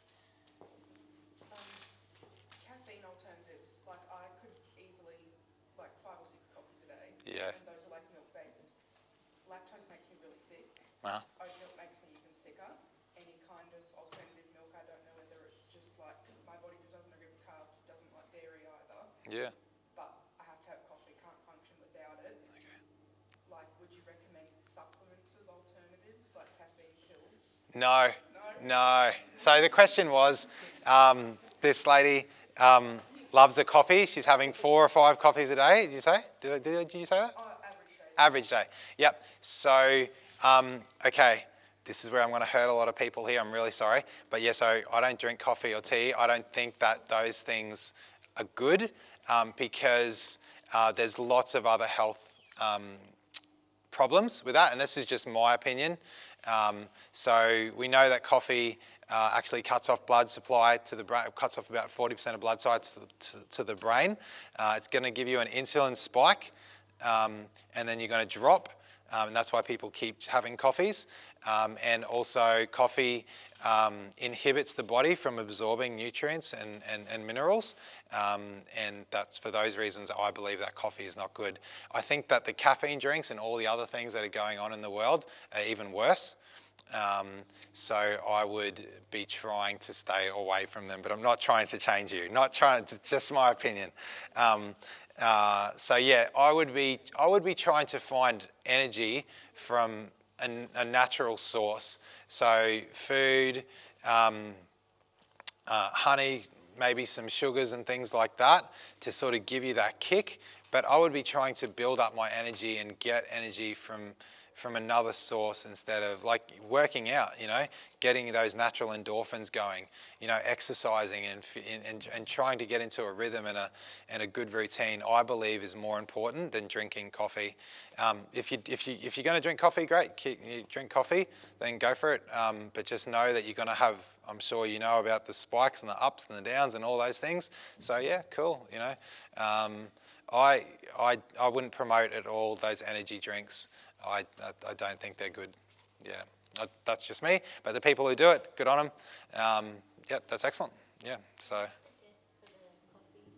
Caffeine alternatives, like I could easily, 5 or 6 coffees a day. Yeah. And those are like milk-based. Lactose makes me really sick. Uh-huh. Oat milk makes me even sicker. Any kind of alternative milk, I don't know whether it's just like my body just doesn't agree with carbs, doesn't like dairy either. Yeah. But I have to have coffee, can't function without it. Okay. Like, would you recommend supplements as alternatives, like caffeine pills? No. So the question was, this lady loves a coffee. She's having 4 or 5 coffees a day. Did you say? Did you say that? Average day. Average day. Yep. So, okay. This is where I'm going to hurt a lot of people here. I'm really sorry. But yeah, so I don't drink coffee or tea. I don't think that those things are good, because there's lots of other health problems with that. And this is just my opinion. So we know that coffee actually cuts off blood supply to the brain, cuts off about 40% of blood supply to the brain. It's going to give you an insulin spike, and then you're going to drop. And that's why people keep having coffees. And also coffee inhibits the body from absorbing nutrients and minerals. And that's for those reasons I believe that coffee is not good. I think that the caffeine drinks and all the other things that are going on in the world are even worse. So I would be trying to stay away from them, but I'm not trying to change you. Just my opinion. So yeah, I would be trying to find energy from a natural source. So food, honey, maybe some sugars and things like that to sort of give you that kick. But I would be trying to build up my energy and get energy from another source instead of like working out, getting those natural endorphins going, exercising and trying to get into a rhythm and a good routine, I believe is more important than drinking coffee. If you're going to drink coffee, great, you drink coffee, then go for it. But just know that you're going to have, I'm sure you know about the spikes and the ups and the downs and all those things. So yeah, cool, I wouldn't promote at all those energy drinks. I don't think they're good. Yeah, that's just me. But the people who do it, good on them. Yeah, that's excellent. Yeah, so. For the coffee,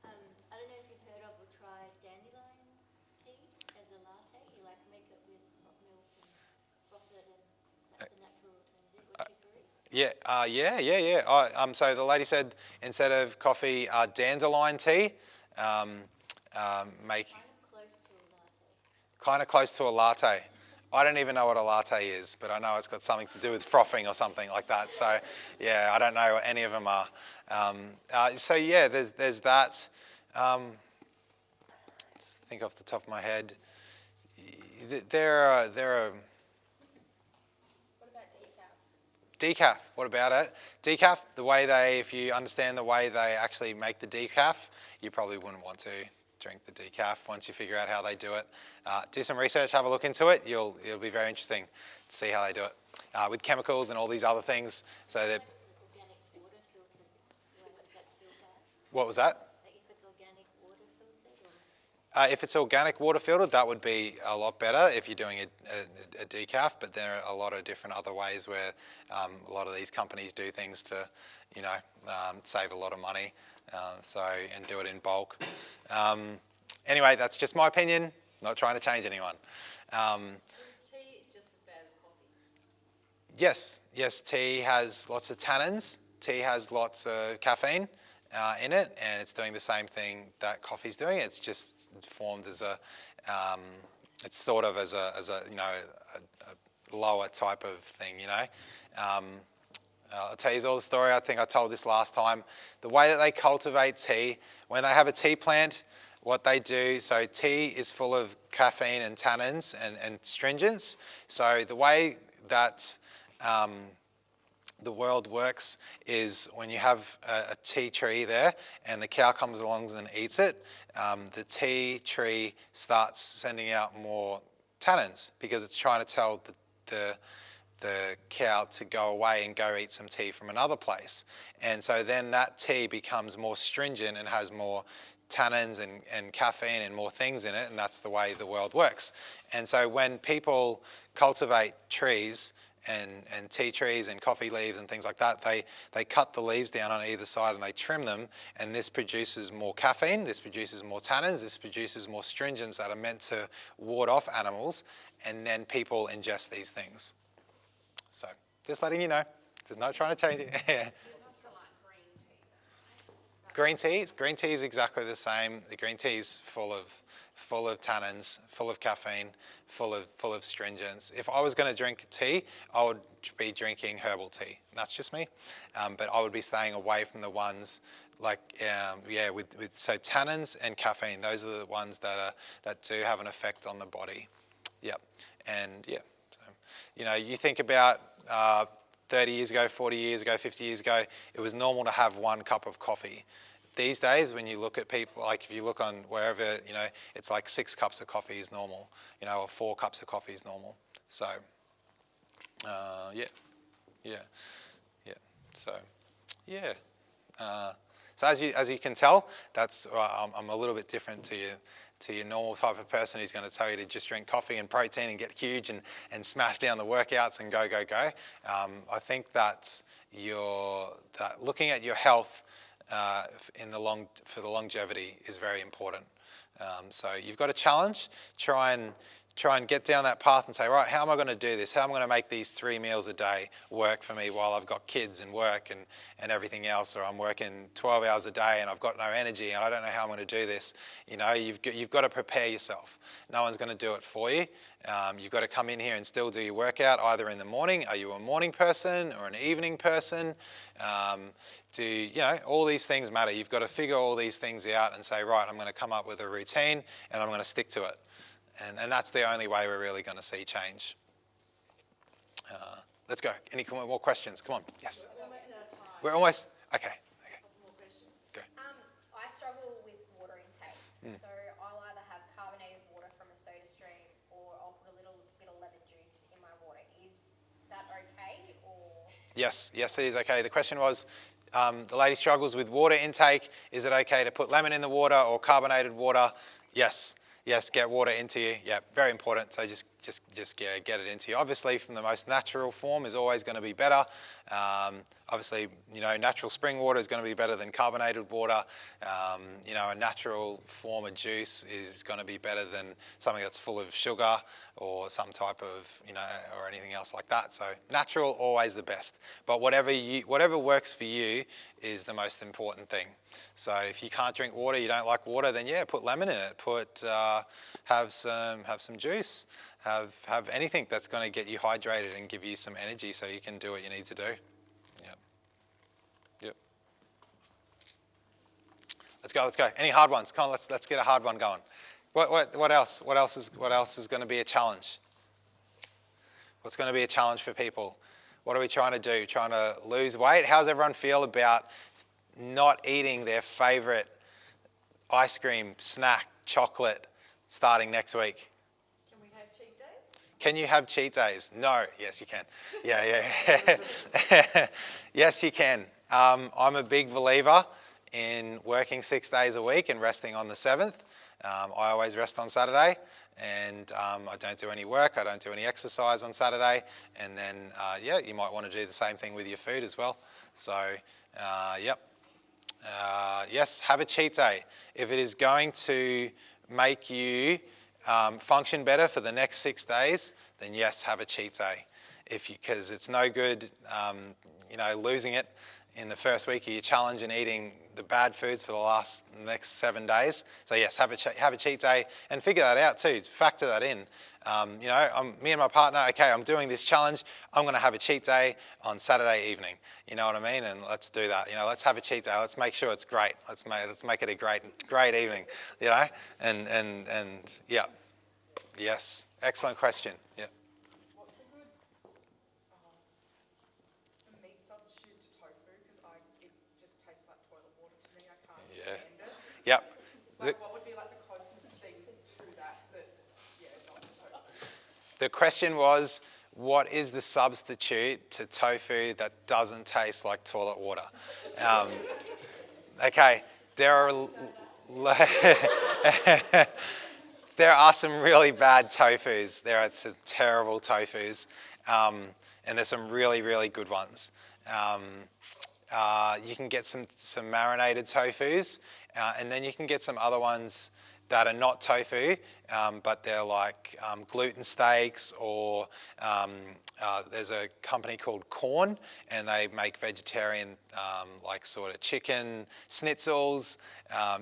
I don't know if you've heard of or tried dandelion tea as a latte. You make it with hot milk and froth it, and that's a natural alternative, or chicory. Yeah, so the lady said instead of coffee, dandelion tea. Make kind of close to a latte. I don't even know what a latte is, but I know it's got something to do with frothing or something like that. So, yeah, I don't know what any of them are. So yeah, there's that. Just think off the top of my head. There are What about decaf? decaf. What about it? Decaf, if you understand the way they actually make the decaf, you probably wouldn't want to drink the decaf once you figure out how they do it. Do some research, have a look into it. It'll be very interesting to see how they do it with chemicals and all these other things. So that. Organic water filtered, is that still bad? What was that? Like if it's organic water filtered If it's organic water filtered, that would be a lot better if you're doing a decaf, but there are a lot of different other ways where a lot of these companies do things to, save a lot of money, and do it in bulk. Anyway, that's just my opinion, not trying to change anyone. Is tea just as bad as coffee? Yes, tea has lots of tannins, tea has lots of caffeine in it, and it's doing the same thing that coffee's doing. It's just formed as it's thought of as a lower type of thing, I'll tell you all the story. I think I told this last time. The way that they cultivate tea, when they have a tea plant, what they do, so tea is full of caffeine and tannins and stringents. So the way that the world works is when you have a tea tree there and the cow comes along and eats it, the tea tree starts sending out more tannins because it's trying to tell the cow to go away and go eat some tea from another place. And so then that tea becomes more stringent and has more tannins and caffeine and more things in it, and that's the way the world works. And so when people cultivate trees and tea trees and coffee leaves and things like that, they cut the leaves down on either side and they trim them, and this produces more caffeine, this produces more tannins, this produces more stringents that are meant to ward off animals, and then people ingest these things. So just letting you know, just not trying to change it. Green tea is exactly the same. The green tea is full of tannins, full of caffeine, full of stringents. If I was going to drink tea, I would be drinking herbal tea. That's just me. But I would be staying away from the ones with so tannins and caffeine. Those are the ones that do have an effect on the body. Yep. And yeah. So, you think about 30 years ago, 40 years ago, 50 years ago, it was normal to have 1 cup of coffee. These days, when you look at people, like if you look on wherever, it's like 6 cups of coffee is normal, or 4 cups of coffee is normal. So, So as you can tell, that's I'm a little bit different to your normal type of person who's going to tell you to just drink coffee and protein and get huge and smash down the workouts and go. I think that looking at your health for the longevity is very important. So you've got a challenge. Try and get down that path and say, right, how am I going to do this? How am I going to make these 3 meals a day work for me while I've got kids and work and everything else, or I'm working 12 hours a day and I've got no energy and I don't know how I'm going to do this. You've got to prepare yourself. No one's going to do it for you. You've got to come in here and still do your workout either in the morning. Are you a morning person or an evening person? All these things matter. You've got to figure all these things out and say, right, I'm going to come up with a routine and I'm going to stick to it. And that's the only way we're really going to see change. Let's go. Any more questions? Come on. Yes. We're almost. Okay. More questions. Go. I struggle with water intake. So I'll either have carbonated water from a soda stream or I'll put a little bit of lemon juice in my water. Is that okay or? Yes, it is okay. The question was, the lady struggles with water intake. Is it okay to put lemon in the water or carbonated water? Yes, get water into you. Yeah, very important. So just just get it into you. Obviously, from the most natural form is always going to be better. Obviously, natural spring water is going to be better than carbonated water. A natural form of juice is going to be better than something that's full of sugar or some type of, or anything else like that. So natural, always the best. But whatever works for you is the most important thing. So if you can't drink water, you don't like water, then yeah, put lemon in it. Have some juice. Have anything that's going to get you hydrated and give you some energy so you can do what you need to do. Yep. Let's go. Any hard ones? Come on, let's get a hard one going. What else? What else is going to be a challenge? What's going to be a challenge for people? What are we trying to do? Trying to lose weight? How's everyone feel about not eating their favorite ice cream, snack, chocolate starting next week? Can we have cheat days? Can you have cheat days? No. Yes, you can. Yeah. Yes, you can. I'm a big believer in working 6 days a week and resting on the 7th. I always rest on Saturday, and I don't do any work. I don't do any exercise on Saturday. And then, you might want to do the same thing with your food as well. So, yep. Yes, have a cheat day. If it is going to make you function better for the next 6 days, then yes, have a cheat day. Because it's no good, losing it in the first week of your challenge and eating the bad foods for the next 7 days. So yes, have a cheat day and figure that out too. Factor that in. Me and my partner. Okay, I'm doing this challenge. I'm going to have a cheat day on Saturday evening. You know what I mean? And let's do that. Let's have a cheat day. Let's make sure it's great. Let's make it a great evening. And yeah, yes, excellent question. Yeah. What's a good a meat substitute to tofu? Because it just tastes like toilet water to me. I can't stand it. Yep. What would be like the closest thing to that that's not tofu? The question was, what is the substitute to tofu that doesn't taste like toilet water? Okay, there are some really bad tofus. There are some terrible tofus, and there's some really, really good ones. You can get some marinated tofus, and then you can get some other ones that are not tofu, but they're like gluten steaks, or there's a company called Corn, and they make vegetarian like sort of chicken schnitzels,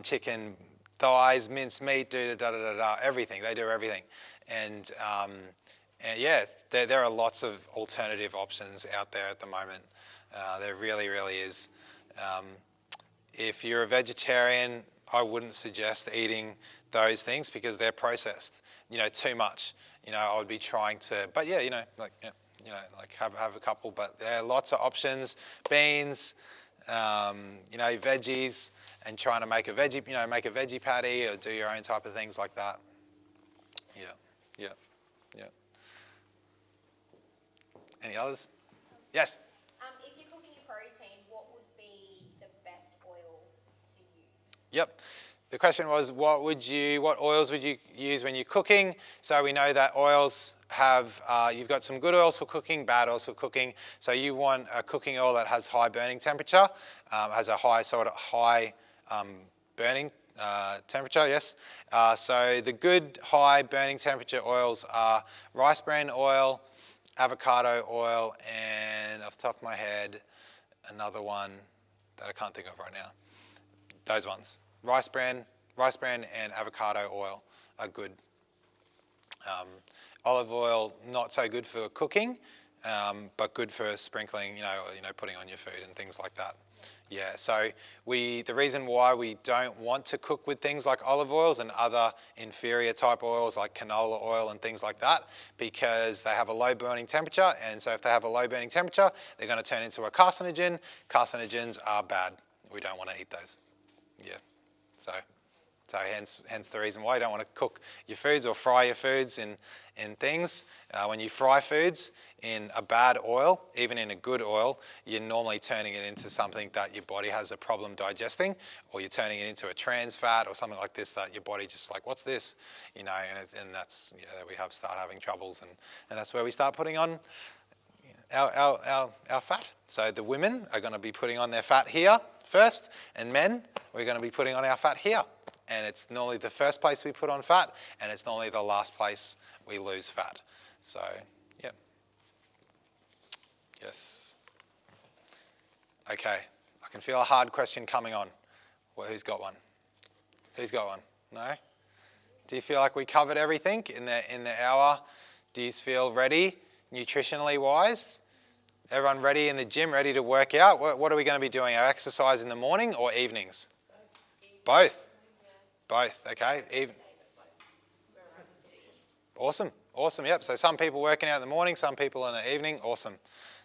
chicken thighs, minced meat, everything. They do everything. And yeah, there are lots of alternative options out there at the moment. There really, really is. If you're a vegetarian, I wouldn't suggest eating those things because they're processed, too much. I would be trying to, but yeah, have a couple, but there are lots of options, beans, veggies, and trying to make a veggie patty or do your own type of things like that. Yeah. Any others? Yes? If you're cooking your protein, what would be the best oil to use? Yep. The question was, what oils would you use when you're cooking? So we know that oils have, you've got some good oils for cooking, bad oils for cooking. So you want a cooking oil that has high burning temperature, has a high burning temperature, yes. So the good high burning temperature oils are rice bran oil, avocado oil, and off the top of my head, another one that I can't think of right now. Those ones. Rice bran and avocado oil are good. Olive oil, not so good for cooking, but good for sprinkling, putting on your food and things like that. Yeah, so the reason why we don't want to cook with things like olive oils and other inferior type oils like canola oil and things like that, because they have a low burning temperature, and so if they have a low burning temperature, they're going to turn into a carcinogen. Carcinogens are bad. We don't want to eat those. Yeah, so So hence the reason why you don't want to cook your foods or fry your foods in things. When you fry foods in a bad oil, even in a good oil, you're normally turning it into something that your body has a problem digesting, or you're turning it into a trans fat or something like this that your body just like, what's this? You know, and that's, we start having troubles, and that's where we start putting on our fat. So the women are going to be putting on their fat here first, and men, we're going to be putting on our fat here. And it's normally the first place we put on fat, and it's normally the last place we lose fat. So, yeah. Yes. Okay, I can feel a hard question coming on. Well, who's got one? Who's got one? No? Do you feel like we covered everything in the hour? Do you feel ready, nutritionally wise? Everyone ready in the gym, ready to work out? What are we going to be doing? Our exercise in the morning or evenings? Both. Both, okay. Awesome, yep. So some people working out in the morning, some people in the evening. Awesome.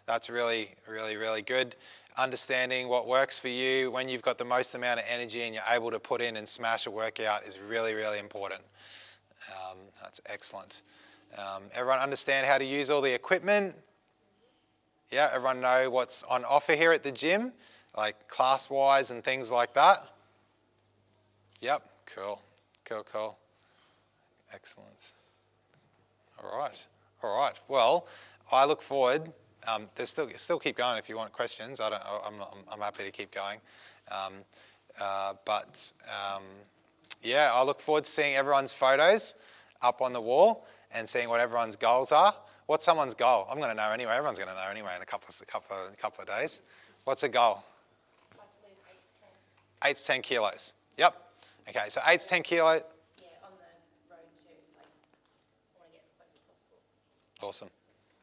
That's really, really, really good. Understanding what works for you when you've got the most amount of energy and you're able to put in and smash a workout is really, really important. That's excellent. Everyone understand how to use all the equipment? Yeah, everyone know what's on offer here at the gym, like class-wise and things like that? Yep, cool. Excellent. All right. Well, I look forward. There's still keep going if you want questions. I'm happy to keep going. Yeah, I look forward to seeing everyone's photos up on the wall and seeing what everyone's goals are. What's someone's goal? I'm going to know anyway. Everyone's going to know anyway in a couple of days. What's a goal? 8 to 10 kilos. Yep. Okay, so 8 to 10 kilos. Yeah, on the road to, like, I want to get as close as possible. Awesome.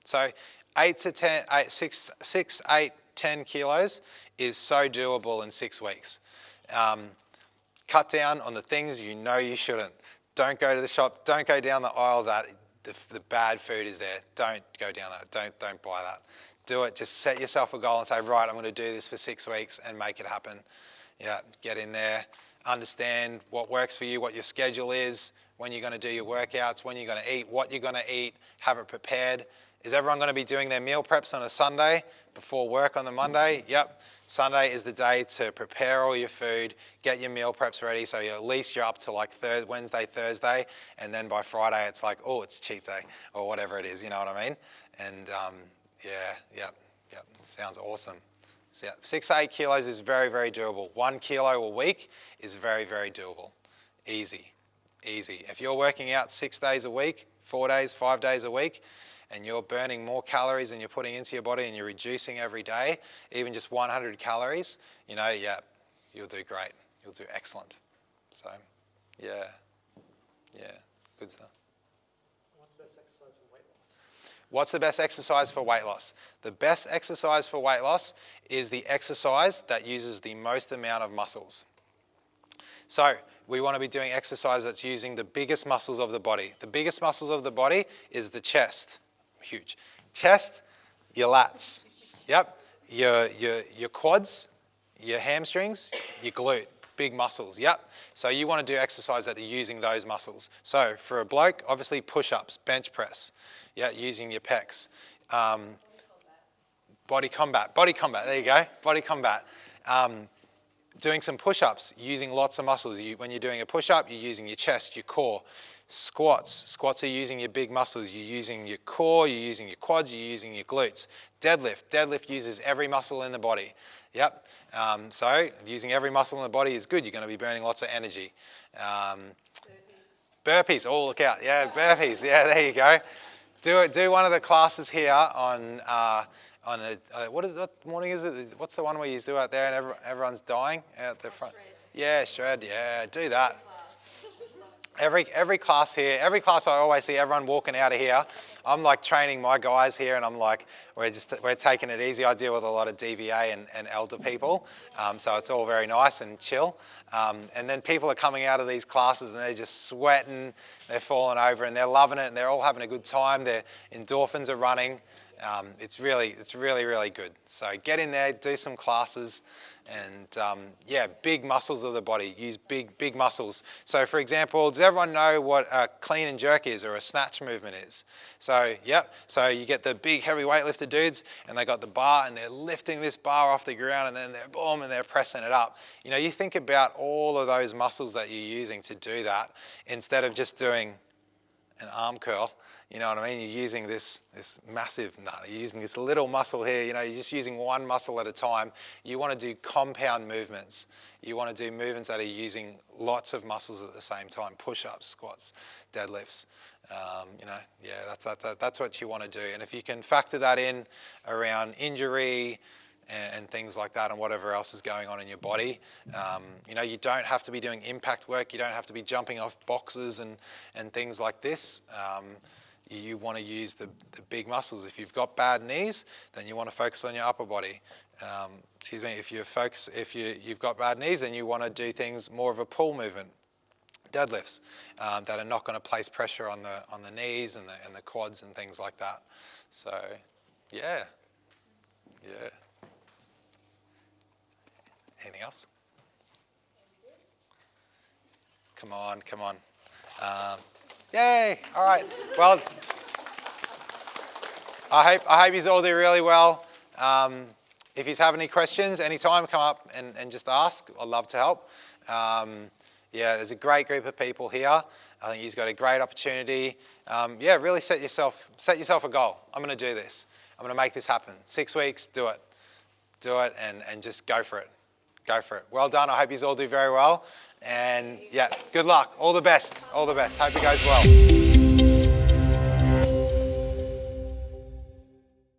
So 8 to 10, 6, 8, 10 kilos is so doable in 6 weeks. Cut down on the things you know you shouldn't. Don't go to the shop. Don't go down the aisle that the bad food is there. Don't go down that. Don't buy that. Do it. Just set yourself a goal and say, right, I'm going to do this for 6 weeks and make it happen. Yeah, get in there. Understand what works for you, what your schedule is, when you're going to do your workouts, when you're going to eat, what you're going to eat, have it prepared. Is everyone going to be doing their meal preps on a Sunday before work on the Monday? Yep. Sunday is the day to prepare all your food, get your meal preps ready, so at least you're up to like Wednesday, Thursday, and then by Friday it's like, oh, it's cheat day, or whatever it is, you know what I mean? And yep, sounds awesome. So, yeah, 6 to 8 kilos is very, very doable. 1 kilo a week is very, very doable. Easy. If you're working out 6 days a week, 4 days, 5 days a week, and you're burning more calories than you're putting into your body and you're reducing every day, even just 100 calories, you'll do great. You'll do excellent. So, yeah, good stuff. What's the best exercise for weight loss? What's the best exercise for weight loss? The best exercise for weight loss is the exercise that uses the most amount of muscles. So we want to be doing exercise that's using the biggest muscles of the body. The biggest muscles of the body is the chest. Huge. Chest, your lats. Yep. Your quads, your hamstrings, your glute. Big muscles. Yep. So you want to do exercise that are using those muscles. So for a bloke, obviously push-ups, bench press. Yeah, using your pecs. Body combat. There you go. Body combat. Doing some push-ups, using lots of muscles. When you're doing a push-up, you're using your chest, your core. Squats are using your big muscles. You're using your core, you're using your quads, you're using your glutes. Deadlift uses every muscle in the body. Yep. So using every muscle in the body is good. You're going to be burning lots of energy. Burpees. Oh, look out. Yeah, burpees. Yeah, there you go. Do one of the classes here on what is that morning? Is it? What's the one where you do out there and everyone's dying out the front? Yeah, shred. Yeah, do that. Every class here, every class I always see everyone walking out of here. I'm like training my guys here, and I'm like, we're taking it easy. I deal with a lot of DVA and elder people, so it's all very nice and chill. And then people are coming out of these classes and they're just sweating, they're falling over, and they're loving it, and they're all having a good time. Their endorphins are running, It's really, really good. So get in there, do some classes, and yeah, big muscles of the body. Use big muscles. So for example, does everyone know what a clean and jerk is, or a snatch movement is? So yep. So you get the big heavy weightlifter dudes, and they got the bar, and they're lifting this bar off the ground, and then they're boom, and they're pressing it up. You know, you think about all of those muscles that you're using to do that, instead of just doing an arm curl. You know what I mean? You're using this massive, you're using this little muscle here. You know, you're just using one muscle at a time. You want to do compound movements. You want to do movements that are using lots of muscles at the same time. Push-ups, squats, deadlifts. You know, yeah, that's what you want to do. And if you can factor that in around injury and things like that, and whatever else is going on in your body, you know, you don't have to be doing impact work. You don't have to be jumping off boxes and things like this. You want to use the big muscles. If you've got bad knees, then you want to focus on your upper body. Excuse me. If you've got bad knees, then you want to do things more of a pull movement, deadlifts, that are not going to place pressure on the knees and the quads and things like that. So, yeah. Anything else? Come on. Yay! All right. Well, I hope you all do really well. If you have any questions, anytime, come up and just ask. I'd love to help. Yeah, there's a great group of people here. I think you've got a great opportunity. Yeah, really set yourself a goal. I'm going to do this. I'm going to make this happen. 6 weeks, do it. And just go for it. Well done. I hope you all do very well. And yeah, good luck. All the best. Hope it goes well.